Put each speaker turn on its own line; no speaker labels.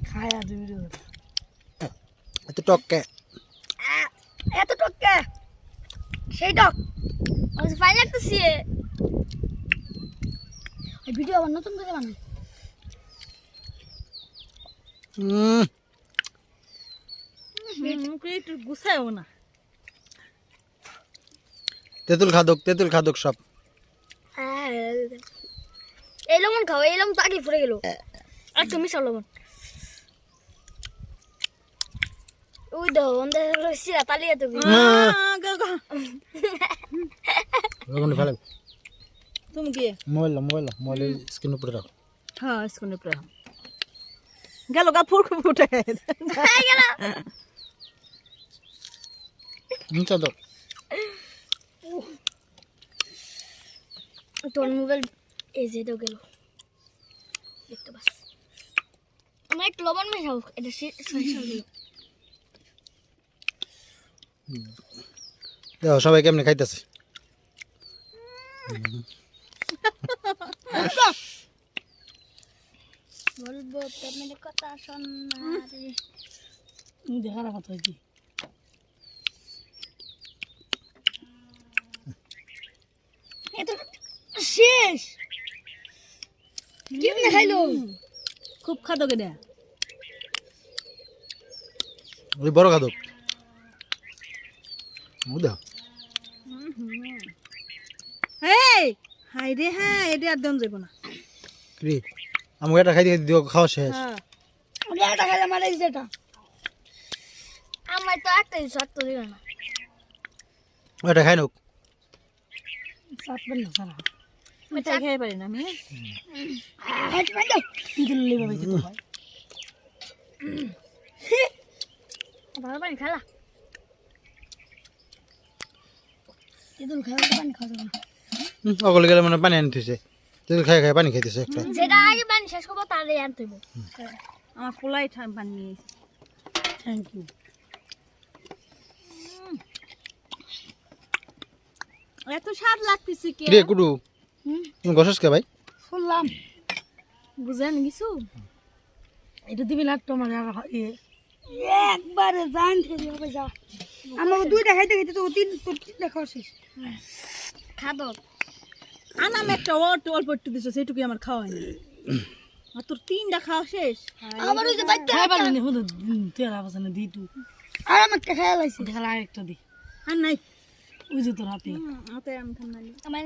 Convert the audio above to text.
খায়া দিবি
এত টককে
এত টককে সেই টক আমি ফাইন লাগতেছি এই ভিডিও আবার নতুন করে বানাই
মুখে একটু গুছায়ও না
তেঁতুল খাদক সব
এই লবণ খাও এই লবণ তো আগে ফুরে গেল একটু মিশাও লবণ ওই দাও ওদের সিরা তালিয়ে তো
ফেলে
তুমি কি
মোবাইল স্ক্রিন উপরে রাখো
হ্যাঁ স্কুলে উপরে গেল গা ফুটে
গেল
চাদর
তোর মোবাইল এই যে তো গেল দেখতে পাস আমার একটু লবণ মেশাও এটা
দেখো সবাই কেমনে খাইতেছে
বলবো তোমার কথা শোন না রে
দেখার কথা কি
এটা শেষ কি না খাইলো
খুব খাদো কেডা
ওই বড় খাদক মুদা
হেই হাই রে হ্যাঁ এটা আর দম যাইব না
কি আমাকে এটা খাইতে দিও খাওয়া শেষ
হ্যাঁ
আমি একটা খাইলাম আর এই যেটা আমার তো একটাই শর্ত দিল না
ওটা খাই নোক
সাতবেন না সারা ওইটা খেয়ে পারি না আমি
হাত মার দাও
দিল লেবা বাইতে তো হয়
ভালো পানি খালা তেঁতুল খাওয়া পানি খাওয়া যাবে না
অগলে গেলে মানে পানি আনতেছে তেঁতুল খাই পানি খাইতেছে একটা
যেটা আগে পানি শেষ করবো তাহলে আনতে হইব
আমার পোলাই পানি নিয়েছে থ্যাংক ইউ এত স্বাদ লাগতেছে কি
রে কুডু তুমি গসস কে ভাই
শুনলাম
বুঝেন কিছু
এটা দিবি না তোমার একবারে জান থেকে হবে যা আমার দুইটা খাইতে খাইতে তো তিনটা খাওয়া শেষ খাদক
আনাম একটা অল্প একটু দিছো সেটুকুই আমার খাওয়া হয়নি আর তোর তিনটা খাওয়া শেষ
আমার ওই যে বাচ্চা
খাইবার নি হুদ তেল আবাসনে দি তুই
আর আমার একটা খেয়াল আছে
দেখালা আরেকটা দি আর নাই ওই যে তোর হাতে আমি খান নাই
আমার